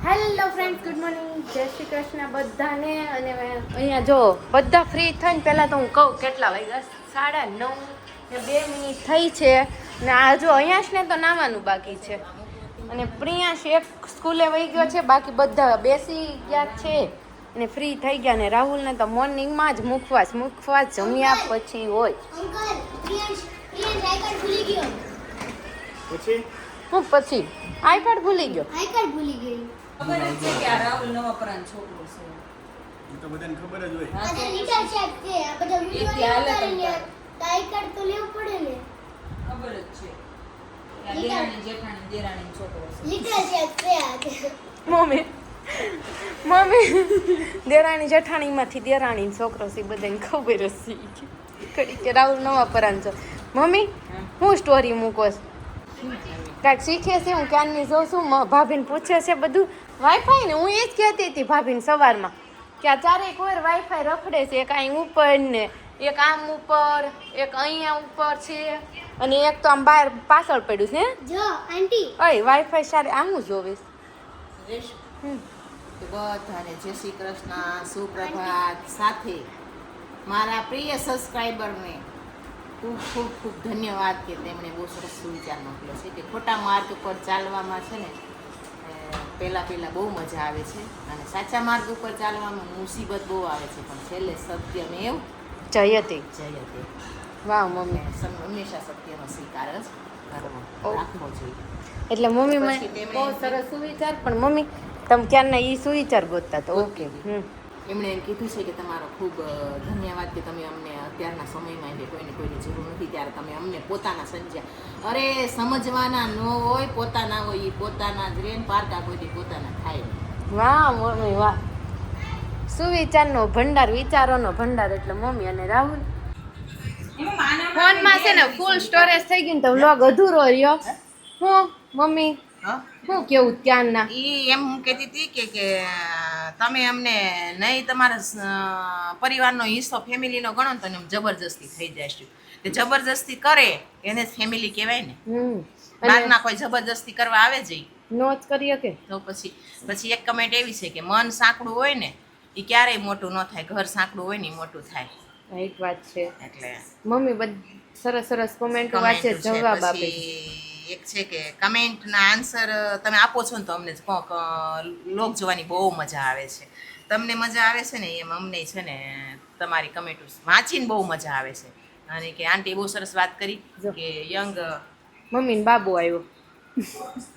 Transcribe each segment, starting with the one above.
Hello friends, good morning, જય શ્રી કૃષ્ણ બધાને. અને અહીંયા જો બધા ફ્રી થઈને પહેલાં તો હું કહું કેટલા વાગ્યા 9:02 થઈ છે. ને આ જો અહીંયા ને તો નાવાનું બાકી છે. અને પ્રિયાંશ એક સ્કૂલે વહી ગયો છે, બાકી બધા બેસી ગયા છે અને ફ્રી થઈ ગયા. ને રાહુલને તો મોર્નિંગમાં જ મુખવાસ જમ્યા પછી હોય. હું પછી આઈ કાર્ડ ભૂલી ગયો. ખબર જ છે કે આ રાહુલ નવાપરાનો છોકરો છે. એ તો બધાને ખબર જ હોય. હા, આ લીટર શેક છે. આ બધા વિડિયો કરીને ટાઈ કાર્ડ તો લેવું પડે ને. ખબર જ છે કે આ દેરાણી જેઠાણી દેરાણીનો છોકરો છે. લીટર શેક છે આ. મમ્મી દેરાણી જેઠાણીમાંથી દેરાણી છોકરો છે, બધાને ખબર જ છે. કડી કે રાહુલ નવાપરાનો છો. મમ્મી હું સ્ટોરી મૂકો કાંઈક શીખે છે? હું ક્યારની જોઉં છું, ભાભીને પૂછે છે બધું વાઈફાઈ ને. હું એ જ કહેતી હતી ભાભીને સવારમાં કે આ ચારેક વાર વાઈફાઈ રખડે છે. એક અહીં ઉપર ને એક આમ ઉપર, એક અહીંયા ઉપર છે, અને એક તો આમ બહાર પાછળ પડ્યું છે. જો આંટી અય વાઈફાઈ સારી આમ જોવીશ. તો બધાને જય શ્રી કૃષ્ણ, સુપ્રભાત. સાથે મારા પ્રિય સબસ્ક્રાઈબરને ખૂબ ખૂબ ખૂબ ધન્યવાદ કે તેમણે બહુ સરસ સુવિચાર મોકલ્યો છે કે ખોટા માર્ગ પર ચાલવામાં છે ને પહેલાં બહુ મજા આવે છે, અને સાચા માર્ગ ઉપર ચાલવામાં મુસીબત બહુ આવે છે, પણ છેલ્લે સત્યમેવ જયતે. જયતે. વાહ મમ્મી. હંમેશા સત્યનો સ્વીકાર જ કરવો રાખવો જોઈએ. એટલે મમ્મી પછી મને તેમણે બહુ સરસ સુવિચાર. પણ મમ્મી તમે ક્યારના એ સુવિચાર ગોતતા તો ઓકે. એમણે એમ કીધું છે કે તમારો ખૂબ ધન્યવાદ કે તમે અમને અત્યારના સમયમાં એટલે કોઈની જરૂર નથી ત્યારે તમે અમને પોતાના સમજ્યા. અરે સમજવાના ન હોય, પોતાના હોય એ પોતાના જ રહે ને પારકા કોઈથી પોતાના થાય નહીં. વાહ મમ્મી વાહ. સુવિચારનો ભંડાર, વિચારોનો ભંડાર. એટલે મમ્મી અને રાહુલ ફોનમાં છે ને ફૂલ સ્ટોરેજ થઈ ગયું તો વ્લોગ અધૂરો રહ્યો. હું મમ્મી શું કેવું ક્યારના? એ એમ હું કહેતી હતી કે તમે અમને નહીં તમારા પરિવારનો હિસ્સો ફેમિલીનો ગણો ને તો એમ જબરજસ્તી થઈ જશે. તે જબરજસ્તી કરે એને જ ફેમિલી કહેવાય ને. બહારના કોઈ જબરજસ્તી કરવા આવે જ નો જ કરીએ કે તો પછી એક કમેન્ટ એવી છે કે મન સાંકડું હોય ને એ ક્યારેય મોટું ન થાય, ઘર સાંકડું હોય ને એ મોટું થાય. રાઈટ વાત છે. એટલે મમ્મી બધી સરસ કોમેન્ટ વાંચે, જવાબ આપે. એક છે કે કમેન્ટના આન્સર તમે આપો છો ને તો અમને લોક જોવાની બહુ મજા આવે છે. તમને મજા આવે છે ને એમ અમને છે ને તમારી કમેન્ટ વાંચીને બહુ મજા આવે છે. અને કે આંટી બહુ સરસ વાત કરી કે યંગ મમ્મી ને બાબુ આવ્યો.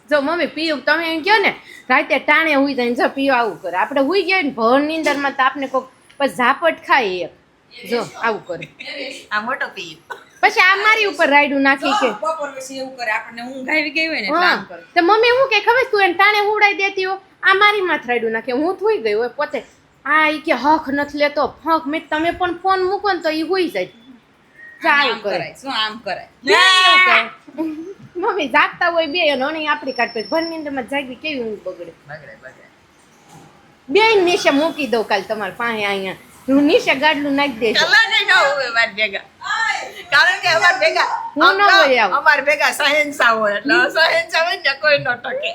જો મમ્મી પીયું તમે એમ કહો ને રાતે ટાણે હુઈ જાય, જો પીયું આવું કરે. આપણે હુઈ ગયા ને ભર નીંદરમાં તો આપને કોઈક પછી ઝાપટ ખાય એક. જો આવું કરે. આ મોટો પી પછી આ મારી ઉપર રાયડું નાખી કે બપોર પછી એવું કરે, આપણને ઊંઘ આવી ગઈ હોય ને એટલે આમ કરે. તો મમ્મી હું કે ખબર તું એને ટાણે હુડાઈ દેતી હો, આ મારી માથે રાયડું નાખે. હું થોઈ ગઈ હોય પોતે. આ ઈ કે હક નથી લેતો હક. મેં તમે પણ ફોન મૂકો ને તો ઈ હુઈ જાય. ચાલુ કરે શું આમ કરાય. મમ્મી જાગતા હોય બે અને આપણી કાઢ ભર નીંદરમાં જાગી કેવી ઊંઘ બગડે. બે નીચે મૂકી દઉં કાલ તમારે પાસે અહીંયા. હું નીચે ગાડલું નાખી દેજો. કારણ કે અમાર ભેગા હું ન હોય આવું. અમાર ભેગા સહેનસા હોય એટલે સહેનસા હોય ને કોઈ ન ટકે.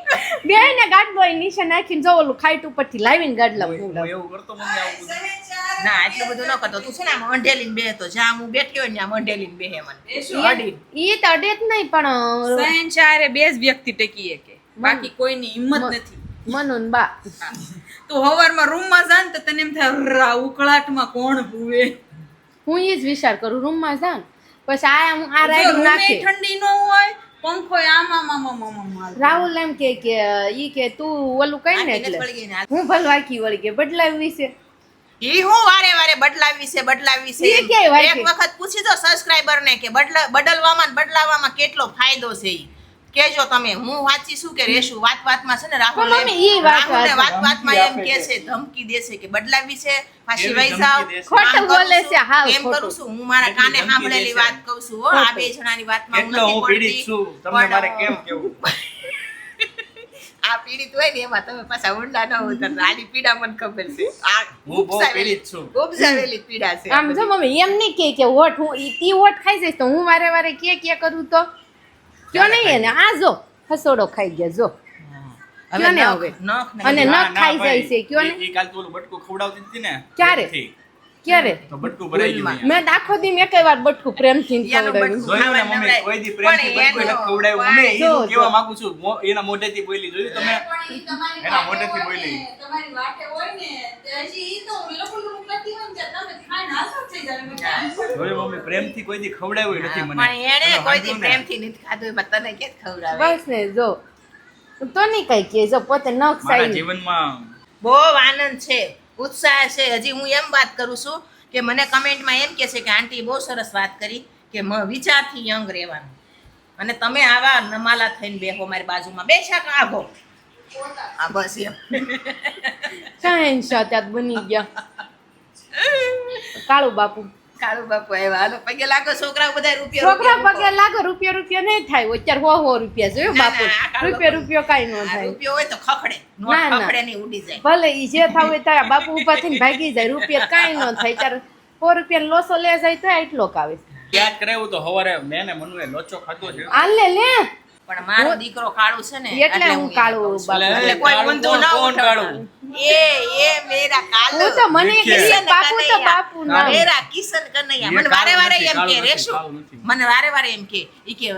બે ને ગાડલો નીચે નાખીને જો ઓલું ખાઈટ ઉપરથી લાવીને ગાડલા હું એવું કરતો મમ્મી આવું બધું. ના એટલું બધું ન કરતો. તું છે ને આમ અંઢેલીને બેહતો જ્યાં હું બેઠી હોય ને આમ અંઢેલીને બેહે મને અડીને. ઈ તો અડે જ નહીં પણ સહેનશાહરે બે જ વ્યક્તિ ટકી કે બાકી કોઈની હિંમત નથી. મનુન બા તું હવારમાં રૂમમાં જા ને તો તને એમ થાય ઉકળાટમાં કોણ હુવે. હું એ જ વિચાર કરું રૂમમાં જાઉં પછી આ રાયડું રૂમે નાખે. ઠંડી ન હોય, પંખો આમ રાહુલ એમ કે ઈ કે તું ઓલું કઈ ને એટલે હું ભલવાકી વળી કે બદલાવી છે. ઈ હું વારે બદલાવી છે ઈ ક્યાંય વાંચી. એક વખત પૂછી દો સબસ્ક્રાઇબર ને કે બદલવામાં ને બદલાવામાં કેટલો ફાયદો છે ઈ કેજો તમે. હું વાંચી શું કે રેશું વાતમાં છે ને રાહુલ પણ મમ્મી ઈ રાહુલને વાત વાતમાં એમ કે છે ધમકી દેશે કે બદલાવી છે પાછી વઈ જાવ ખોટું આમ કરું બોલે છું, છે, હાવ એમ ખોટું. કરું છું. હું મારા કાને ધમકી સાંભળેલી દેશે. વાત કહું છું હો. આ બે જણાની વાતમાં હું એટલો નથી હું પીડિત પડતી. છું, તમને મારે કેમ કેવું? આ પીડિત હોય ને એમાં તમે પાછા ઊંડા ન ઉતરતા. આની પીડા મને ખબર છે. આ હું બહુ પીડિત છું. ઉપજાવેલી પીડા છે. આમ જો મમ્મી એમ નહીં કે વોટ હું તી વોટ ખાઈ જઈશ તો હું વારે કે કરું તો કયો નહીં એને આ જો હસોડો ખાઈ ગયા જો. કયો ને હવે અને નખ ખાઈ જાય છે કયો ને એ કાલ તું ઓલું બટકું ખવડાવતી હતી ને ક્યારે? પ્રેમથી. ક્યારે તો બટકું ભરાઈ ગયું અહીંયા. મેં આખો દી એકે વાર બટકું પ્રેમથી યાનું ખવડાવ્યું બટકું. જોયું ને મમ્મી, કોઈ દી પ્રેમથી પણ બટકું એનો નથી ખવડાવ્યું. મમ્મી, એ જો, હું કહેવા જો. માંગુ છું. એના મોઢેથી બોલી જોયું તમે? એના મોઢેથી બોલી. તમારી વાટે હોય ને તે હજી ઈ તો લપુલું કરતી હોય ને તમે ખાઈને હાસો થઈ જાય. જોયું મમ્મી, પ્રેમથી કોઈ દી ખવડાવ્યું નથી મને. પણ એણે તમે કોઈ દી વાંધો ને. પ્રેમથી નથી ખાધું એમાં તને કે ખવડાવે બસ ને જો તો નહીં કઈ કે જો પોતે નખ મારા સાઈ જીવનમાં બહુ આનંદ છે, ઉત્સાહ છે. હજી હું એમ વાત કરું છું કે મને કમેન્ટમાં એમ કહે છે કે આંટી બહુ સરસ વાત કરી કે વિચારથી યંગ રહેવાનું, અને તમે આવા નમાલા થઈને બેહો મારી બાજુમાં બેસા આવો આ બસ એમ. કાંઈ શાત્યાત બની ગયા કાળુ બાપુ કાળુ બાપુ આવ્યા, હાલો પગે લાગો છોકરાઓ બધા રૂપિયા છોકરા પગે લાગો રૂપિયા નહીં થાય અત્યારે 100 રૂપિયા જોયો ના, બાપુ ના, આ કાળુ રૂપિયો કાંઈ ન થાય રૂપિયો હોય તો ખખડે, નોટ ના, ના. ખખડે નહીં ઉડી જાય. ભલે ઈ જે થાવ હોય તારા બાપુ ઉભા થઈને ભાગી જાય રૂપિયા કાંઈ ન થાય ત્યારે 100 રૂપિયા લોસો લે જાય તો એટલો કાવે યાદ કરાવ્યું તો હવારે મેં ને મનુએ લોચો ખાધો છે. આલે લે પણ મારો દીકરો કાળુ છે ને એટલે હું એને કાળુ કહું છું. બાપુ. એટલે કોઈ કાળુ ઊંધું ના કોણ ઉઠાવવાનું. કાળુ? એ મેરા કાળુ. હું તો મને વિખે. કિશન બાપુ તો બાપુ ના મેરા કિશન કનૈયા. મને એ વારે કાળુ વારે નથી, એમ કાળુ કે નથી, રેશુ કાળુ નથી. મને વારે વારે એમ કે ઈ કે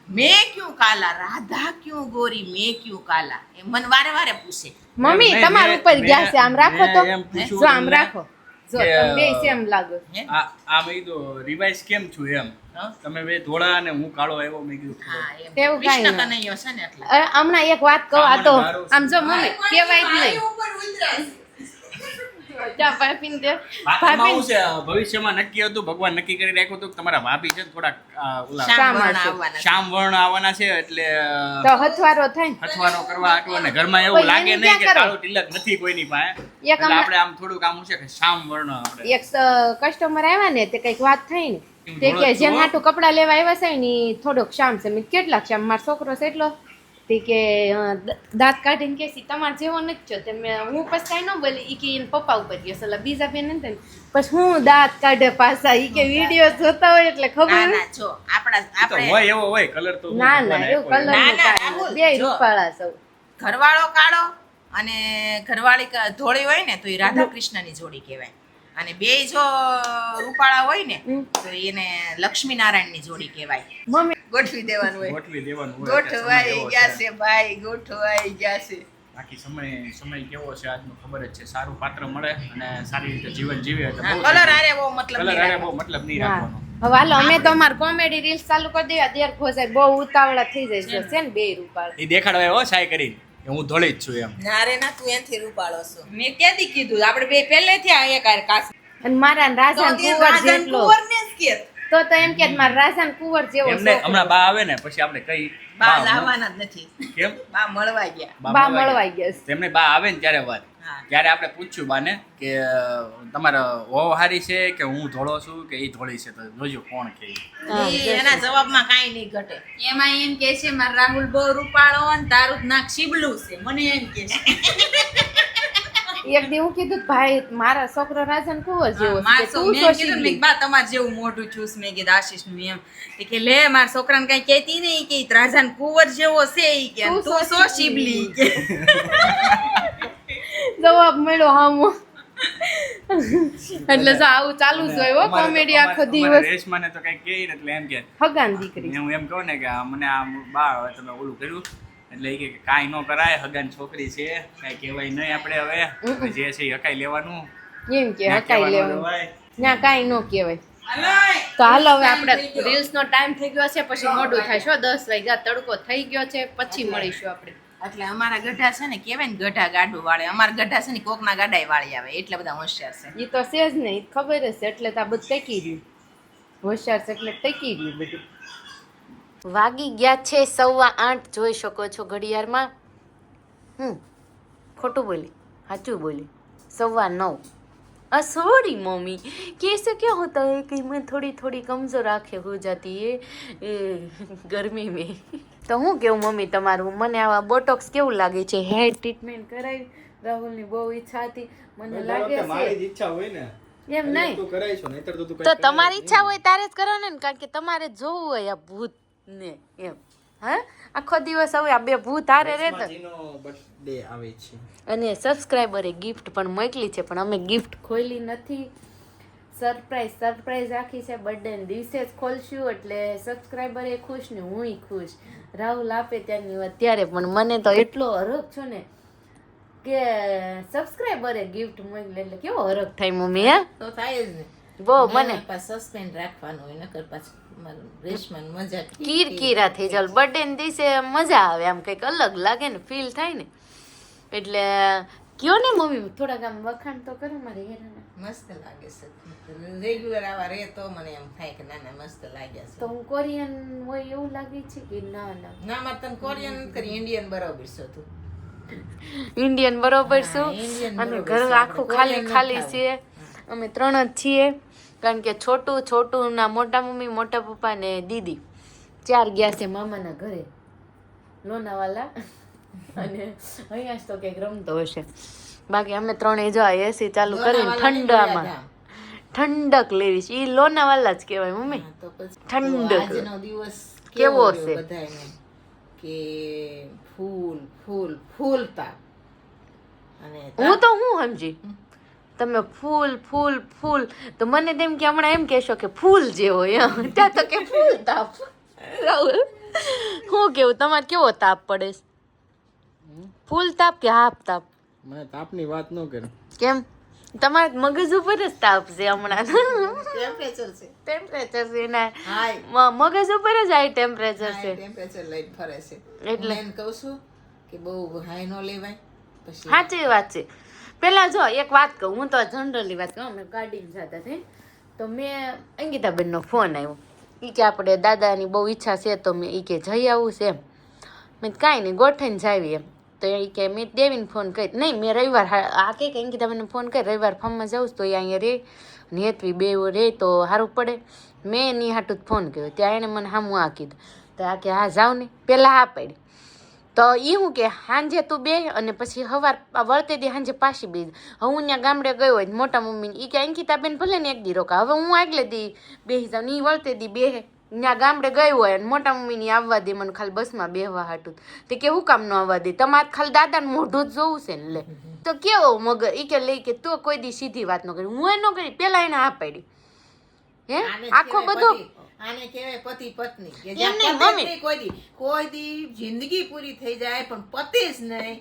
મેં ક્યું કાલા, રાધા ક્યું ગોરી, મેં ક્યું કાલા, એમ મને વારે વારે પૂછે. મમ્મી મેં- તમારા મેં- ઉપર મેં- ગયા છે આમ રાખો તો મેં એમ પૂછ્યું જો આમ તમને રાખો જો કે, તમે બે સેમ લાગો હે? આ મેં કીધું રિવાઇઝ કેમ છું એમ. હા? તમે બે ધોળા અને હું કાળો આવ્યો મેં કીધું હા, એમ. એવું કાંઈ કૃષ્ણ ના. કનૈયો છે ને એટલે. હમણાં એક વાત કહું આ તો મારું આમ જો મમ્મી કેવાય જ નહીં ઉપર ઉતરાય. ચા ભાભીને દે એમાં ભાભી શું છે, ભવિષ્યમાં નક્કી હતું, ભગવાન નક્કી કરી રાખ્યું હતું કે તમારા ભાભી છે ને થોડાક ઓલા શ્યામ શામાં વર્ણ છે? આવવાના છે. શ્યામ વર્ણ આવવાના છે એટલે તો હથવારો થાય ને. હથવાનો કરવા આટલો ને ઘરમાં એવું કોઈ લાગે એનું નહીં કે ક્યાં કરો? કાળું તિલક નથી કોઈની પાસે એક એટલે હમણાં- આપણે આમ થોડુંક આમ છે કે શ્યામ વર્ણ આપણે એક કસ્ટમર આવ્યા ને તે કઈક વાત થઈ ને કેમ તે ધોળો કે જ જેમ છો? હાટું કપડા લેવા આવ્યા છે ને ઈ થોડોક શામ છે મેં કીધું, કેટલાક શામ મારો છોકરો છે એટલો તે કે દાંત કાઢીને કે "સી, તમારે જેવો નથી છો તે હું પછી કાંઈ ન બોલી ઈ કે એને પપ્પા ઉપર ગયો છે બીજા બેન નથી ને પછી હું દાંત કાઢે પાછા ઈ કે વિડીયો જોતા હોય એટલે ના ખબર ના જો આપણા ઈ તો આપણે હોય એવો હોય કલર તો ના ના ભગવાને એવું આપ્યો કલર હોય. નું ના, કાંઈ રાહુલ, નહીં. બે જો. રૂપાળા સૌ ઘરવાળો કાળો અને ઘરવાળી ધોળી હોય ને તો એ રાધા કૃષ્ણની જોડી કહેવાય, અને બેય જો રૂપાળા હોય ને હમ. તો એને લક્ષ્મીનારાયણની જોડી કહેવાય. મમ્મી ગોઠવી દેવાનું હોય. ગોઠવી દેવાનું હોય કે સમય ગોઠવાઈ એવો ગયા છે. છે ભાઈ, ગોઠવાઈ ગયા છે. બાકી સમય કેવો છે આજનો ખબર જ છે, સારું પાત્ર મળે અને સારી રીતે જીવન જીવે એટલે હા, બહુ કલર હારે બહુ મતલબ કલર નહીં હારે રાખવાનો. બહુ મતલબ નહીં હા રાખવાનો. હવે હાલો અમે તો અમાર કોમેડી રીલ્સ ચાલુ કરી દેવા દેર ખોસાય બહુ ઉતાવળા થઈ જાય છે ને બે રૂપાળા એ દેખાડવા હો સાય કરીને કે હું ધોળી જ છું એમ. ના રે ના, તું એનથી રૂપાળો છો. મેં ક્યાંથી કીધું આપણે બે પહેલેથી આ એક હારે કાસ અને મારા રાજા તો તે કુંવર રાજાન જેટલો કુંવરને જ કે તો એમ કે મારા રાજા કુંવર જેવો એમને છોકરો. હમણાં બા આવે ને પછી આપણે કઈ બા હું- લાવવાના જ નથી, કેમ બા મળવા ગયા. બા મળવાઈ ગયા છે. તેમને બા આવે ને ત્યારે વાત હા. ત્યારે આપણે પૂછ્યું બાને કે તમારે વહુ હારી છે કે હું ધોળો છું કે એ ધોળી છે, તો જોજો કોણ કે ઈ. હા, ઈ એના જવાબમાં કાંઈ નહીં ઘટે. એમાં એમ કે છે મારા રાહુલ બહુ રૂપાળો અને તારું જ નાક શીબલું છે મને એમ કે છે એક દી હું કીધું કે ભાઈ મારા છોકરો રાજા કુંવર જેવો છે માર કે સો તું મેં શું કીધું ને શીખલી? બા તમારે જેવું મોઢું ચૂસ મેં કીધું આશીષ નું એમ એ કે લે મારા છોકરાને કઈ કહેતી નહીં કે ઈ રાજાન કુંવર જેવો છે ઈ કે તું તું સો સો શીબલી કે જવાબ મળ્યો હામો એટલે જો આવું ચાલુ જ હોય હો અમારે તો- કોમેડી આખો અમારે દિવસ રેશમાને તો કંઈક કહે ને એટલે એમ કે હગાન દીકરી હું એમ કહું ને કે આ મને આ બા હવે તમે ઓલું કર્યું એટલે એ કે કાંઈ ન કરાય, હગાની છોકરી છે કાંઈ કહેવાય નહીં આપણે હવે જે છે એ હકાઈ લેવાનું. એમ કે ના હકાઈ કહેવાનું લેવાનું હોય. ના કાંઈ ન કહેવાય અલાય તો હાલો હવે આપણે રીલ્સ નો ટાઈમ થઈ ગયો છે પછી મોડું થાય છો 10 વાગ્યા તડકો થઈ ગયો છે પછી મળીશું આપણે એટલે અમારા ગઢા છે ને કહેવાય ને ગઢા ગાડું વાળે, અમારા ગઢા છે ને કોકના ગાડાય વાળી આવે, એટલે બધા હોશિયાર છે. એ તો છે જ નહીં ખબર જ છે એટલે તો આ બધું ટકી રહ્યું હોશિયાર છે એટલે ટકી રહ્યું બધું વાગી ગયા છે 8:15 જોઈ શકો છો ઘડિયાળમાં ખોટું બોલી સાચું બોલી 9:15 सॉरी मम्मी कैसे क्या होता है कि मैं थोड़ी थोड़ी कमज़ोर आँखें हो जाती है गर्मी में તો હું કેવું મમ્મી તમારું મને આવા બોટોક્સ કેવું લાગે છે હેર ટ્રીટમેન્ટ કરાવી રાહુલની બહુ ઈચ્છા હતી મને લાગે છે ઈચ્છા હોય ને એમ નહીં તું કરાઈશું નહીંતર તો તું તો તમારી ઈચ્છા હોય તારે જ કરવાનું ને કારણ કે તમારે જોવું હોય આ ભૂતને એમ હા આખો દિવસ હવે આ બે ભૂત હારે રહેતા બર્થડે આવે છે અને સબસ્ક્રાઈબરે ગિફ્ટ પણ મોકલી છે પણ અમે ગિફ્ટ ખોલી નથી. સરપ્રાઈઝ રાખી છે. બર્થડે દિવસે જ ખોલશું એટલે સબસ્ક્રાઈબર એ ખુશ ને હુંય ખુશ. રાહુલ આપે ત્યારની વાત ત્યારે પણ મને તો એટલો હરખ છો ને કે સબસ્ક્રાઈબરે ગિફ્ટ મોકલે એટલે કેવો હરખ થાય મમ્મી. હે તો થાય જ ને. બહુ મને સસ્પેન્ડ રાખવાનું હોય નકર પાછું મારું રેશમાન મજા કિરકિરા થઈ જાય. બર્થડે ના દિવસે મજા આવે આમ કંઈક અલગ લાગે ને ફીલ થાય ને એટલે કયો ને મમ્મી થોડાક આમ વખાણ તો કરો મારે હેરાના. મસ્ત લાગે છે રેગ્યુલર આવા રે તો મને એમ થાય કે ના ના મસ્ત લાગ્યા છે. તો હું કોરિયન હોય એવું લાગે છે કે ના ના ના મારે તને કોરિયન કરી ઇન્ડિયન બરાબર છો તું. ઇન્ડિયન બરોબર હા, છું Indian અને બરોબર ઘર છે. આખું આપણે ખાલી કોરિયન ખાલી નથી છીએ. અમે 3 જ છીએ કારણ કે છોટું ના મોટા મમ્મી મોટા પપ્પા ને દીદી 4 ગયા છે મામાના ઘરે લોનાવાલા અને અહીંયા જ તો કંઈક રમતો હશે. બાકી અમે 3 જો એસી ચાલુ કરીને ઠંડામાં ઠંડક લેવી છે. ઈ લોનાવાલા જ કહેવાય મમ્મી. હા, તો પછી ઠંડક. આજનો દિવસ કેવો કેવો છે? છે બધાયને કે ફૂલતા અને હું તો હું સમજી તમે ફૂલ તો મને તેમ કે હમણાં એમ કહેશો કે ફૂલ જેવો એમ ત્યાં તો કે ફૂલ તાપ. રાહુલ હું કેવું તમારે કેવો તાપ પડે છે? ફૂલ તાપ કે હાફ તાપ? મને તાપની વાત ન કરે. કેમ તમારે મગજ ઉપર જ તાપ છે હમણાં. ટેમ્પરેચર છે ટેમ્પરેચર છે ને હાઈ મગજ ઉપર જ હાઈ ટેમ્પરેચર છે ટેમ્પરેચર લઈને ફરે છે. એટલે. એટલે એમ કહું છું કે બહુ હાઈ નો લેવાય પછી સાચી વાત છે. પેલા જો એક વાત કહું હું તો જનરલી વાત કહું અમે ગાડીમાં જતા થઈ તો મેં અંકિતાબેનનો ફોન આવ્યો. એ કે આપણે દાદાની બહુ ઈચ્છા છે તો મેં એ કે જઈ આવું છે એમ. મેં કાંઈ નહીં ગોઠવીને જાવી એમ. તો એ કે મેં દેવીને ફોન કરી નહીં મેં રવિવાર આ કે અંકિતાબેનને ફોન કરી રવિવાર ફાર્મમાં જાઉં તો એ અહીંયા રહે ને હેતવી બે રહે તો સારું પડે. મેં એની હાટું જ ફોન કર્યો ત્યાં એણે મને હામું આ કીધું તો આ કે હા જાઉં ને પહેલાં હા પાડી. તો એ શું કે સાંજે તું બે અને પછી સવાર વળતે દી સાંજે પાછી બે. હવે હું ત્યાં ગામડે ગયો હોય મોટા મમ્મીને એ કે અંકિતાબેન ભલે ને એક દી રોકા હવે હું આગલે દી બેસી જાઉં એ વળતે દી બે ત્યાં ગામડે ગયો હોય અને મોટા મમ્મીની આવવા દે મને ખાલી બસમાં બેહવા હાટું તે કે હું કામ ન આવવા દે તમારે ખાલી દાદાને મોઢું જ જોવું છે ને લે. તો કેવો મગર એ કે લઈ કે તું કોઈ દી સીધી વાત ન કરી હું એ ન કરી પેલા એને હા પાડી. હે આને જ આખો કહેવાય બધો પતિ. આને કહેવાય પતિ પત્ની કે એમ જ્યાં નહીં, પતે જ મમ્મી. નહીં કોઈ દી જિંદગી પૂરી થઈ જાય પણ પતે જ નહીં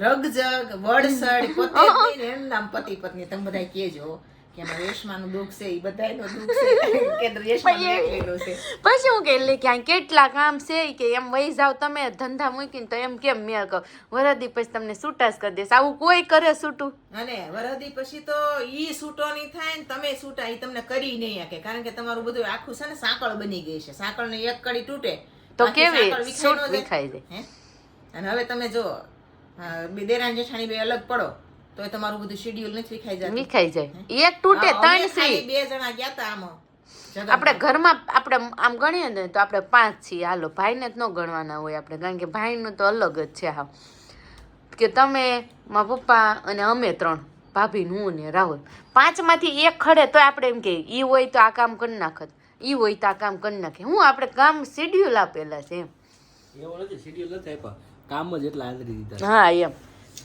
રગજગ વડસડ પતે જ નહીં ને એનું નામ પતિ પત્ની. તમે બધા કહેજો કે એમાં રેશમાનું દુઃખ છે એ બધાયનું દુઃખ છે કે રેશમાનું એકલીનું છે. પછી હું કે લે ક્યાં કેટલા કામ છે ઈ કે એમ વહી જાવ તમે ધંધા મૂકીને તો એમ કેમ મેં કહું વરદી પછી તમને છૂટા જ કરી દેશ આવું કોઈ કરે છૂટું. અને વરદી પછી તો ઈ છૂટો નહીં થાય ને તમે છૂટા ઈ તમને કરી નહીં શકે કારણ કે તમારું બધું આખું છે ને સાંકળ બની ગઈ છે. સાંકળની એક કડી તૂટે તો આખી કેવી સાંકળ સૂટ ન જાય. વિખાઈ જાય. હે? અને હવે તમે જો બે દેરાણી જેઠાણી બે અલગ પડો તો તમારું બધું શેડ્યુલ નથી વિખાઈ જતું. વિખાઈ જાય એક તૂટે હા, અમે 3 ખાલી સી. બે જણા ગયા તા આમાં જગતમાં. આપણે ઘરમાં આપણે આમ ગણીએ ને તો આપણે 5 છીએ હાલો ભાઈને જ ન ગણવાના હોય આપણે કારણ કે ભાઈનું તો અલગ જ છે હા કે તમે મારા પપ્પા અને અમે 3 ભાભી હું ને રાહુલ 5 માંથી એક ખડે તો આપણે એમ કે ઈ હોય તો આ કામ કરી નાખત ઈ હોય તો આ કામ કરી નાખે હું આપણે કામ શેડ્યુલ આપેલા છે એમ. એવું નથી શેડ્યુલ નથી આપ્યા કામ જ એટલા આંતરી દીધા. હા એમ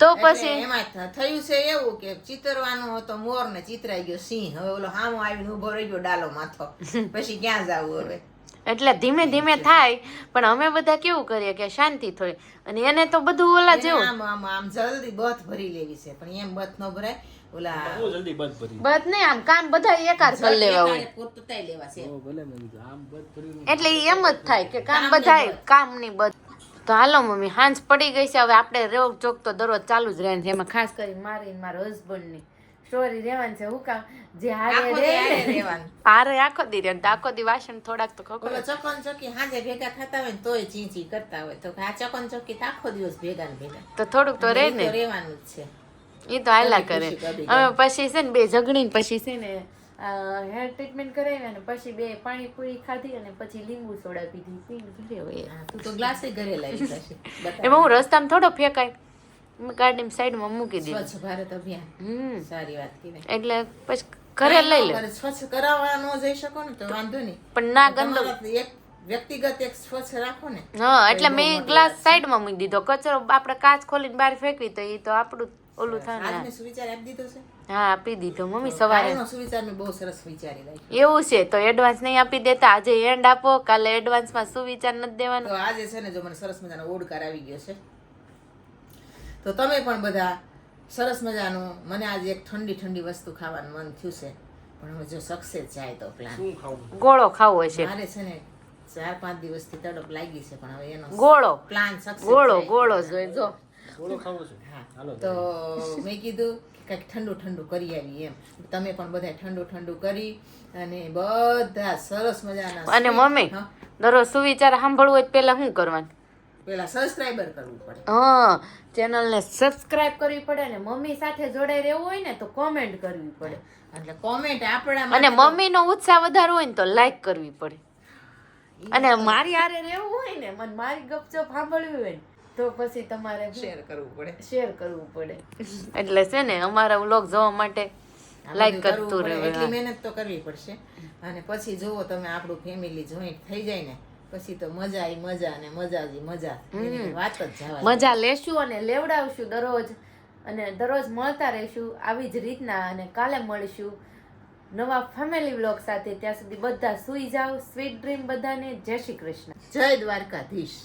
તો એટલે પછી એમાં થયું છે એવું કે ચિતરવાનો હતો મોર ને ચિતરાઈ ગયો સિંહ. હવે ઓલો હામો આવીને ઉભો રહી ગયો ડાલો માથો પછી ક્યાં જાવું હવે. એટલે ધીમે ધીમે થાય પણ અમે બધા કેવું કરીએ કે શાંતિ થોડી અને એને તો બધું ઓલા એને જેવું આમ આમ આમ જલ્દી બથ ભરી લેવી છે પણ એમ બથ ન ભરાય. ઓલા બહુ જલ્દી બંધ કરી. બસ નહીં આમ કામ બધા એકાર કરી લેવા હોય એકારે પોતતાય લેવા છે. ઓ ભલે મેં કીધું આમ બંધ કર્યું એટલે ઈ એમ જ થાય કે કામ બધાય કામ ની બધ તો હાલો મમ્મી હાંજ પડી ગઈ છે હવે આપણે રેવ ચોક તો દરરોજ ચાલુ જ રહેવાનું છે એમાં ખાસ કરીને મારી ને મારા હસબન્ડ ની સ્ટોરી રહેવાની છે હું કામ જે હારે આખો દી હારે રહેવાનું. હારે આખો દી રહે તો આખો દી વાસણ થોડાક તો ખબર ઓલો ચકન ચકી હાજે ભેગા થતા હોય ને તોય ચી ચી કરતા હોય તો આ ચકન ચકી તો આખો દિવસ ભેગા ને ભેગા તો થોડુંક તો રહે ઈ ને તો રહેવાનું જ છે. એ તો હાલા કરે કદી કદી હવે પછી છે ને બે ઝઘડીને પછી છે ને હેર ટ્રીટમેન્ટ કરાવી અને પછી બે પાણીપુરી ખાધી અને પછી લીંબુ સોડા પીધી પીને ઘરે હોય હા, તું તો ગ્લાસે ઘરે લાવી જશે. એમાં હું રસ્તામાં થોડો ફેંકાય ગાડીની સાઈડમાં મૂકી દીધું સ્વચ્છ ભારત અભિયાન સારી વાત કીધી. એટલે પછી ઘરે લઈ લે સ્વચ્છ કરાવવા ન જઈ શકો ને તો વાંધો નહીં પણ ના ગંદો તમારા એક વ્યક્તિગત એક સ્વચ્છ રાખો ને હા એટલે બહુ મેં મોટી ગ્લાસ વાત છે. સાઈડમાં મૂકી દીધો કચરો આપણે કાચ ખોલીને બહાર ફેંકવી તો એ તો આપણું ઓલું થાય ને આજને સુવિચાર આપી દીધો છે હા આપી દીધો મમ્મી સવારે કાલનો સુવિચાર મેં બહુ સરસ વિચારી રાખ્યો એવું છે તો એડવાન્સ નહીં આપી દેતા આજે એન્ડ આપો કાલે એડવાન્સમાં શું વિચાર નથી દેવાનો તો આજે છે ને જો મને સરસ મજાનો ઓડકાર આવી ગયો છે તો તમે પણ બધા સરસ મજાનું મને આજે એક ઠંડી ઠંડી વસ્તુ ખાવાનું મન થયું છે પણ હવે જો સક્સેસ જાય તો પ્લાન શું ખાવું ગોળો ખાવો છે મારે છે ને 4-5 દિવસથી તડપ લાગી છે પણ હવે એનો ગોળો પ્લાન સક્સેસ ગોળો ગોળો જોઈ જો ગોળો ખાવો છે હા હાલો તો મેં કીધું કે કંઈક ઠંડુ ઠંડુ કરી આવી એમ તમે પણ બધા ઠંડુ ઠંડુ કરી અને બધા સરસ મજાના અને મમ્મી હા, દરરોજ સુવિચાર સાંભળવું હોય તો પેલા શું કરવાનું પેલા સબસ્ક્રાઇબર કરવું પડે હા ચેનલને સબસ્ક્રાઇબ કરવી પડે ને મમ્મી સાથે જોડાઈ રહેવું હોય ને તો કોમેન્ટ કરવી પડે એટલે કોમેન્ટ આપણા અને માટે તો- મમ્મીનો ઉત્સાહ વધારવો હોય ને તો લાઈક કરવી પડે અને મારી હારે રહેવું હોય ને મને મારી ગપચપ સાંભળવી હોય ને તો પછી તમારે શેર કરવું પડે શેર કરવું પડે એટલે છે ને અમારા વ્લોગ જોવા માટે આ લાઈક બધું કરવું કરતું પડે. રહેવું એટલી મહેનત તો કરવી પડશે અને પછી જુઓ તમે આપણું ફેમિલી જોઈન્ટ થઈ જાય ને પછી તો મજા ઈ મજા ને મજા જી મજા એની વાત જ જવા દે. મજા લેશું અને લેવડાવશું દરરોજ અને દરરોજ મળતા રહીશું આવી જ રીતના અને કાલે મળીશું નવા ફેમિલી વ્લોગ સાથે ત્યાં સુધી બધા સૂઈ જાઓ સ્વીટ ડ્રીમ બધાને જય શ્રી કૃષ્ણ જય દ્વારકાધીશ.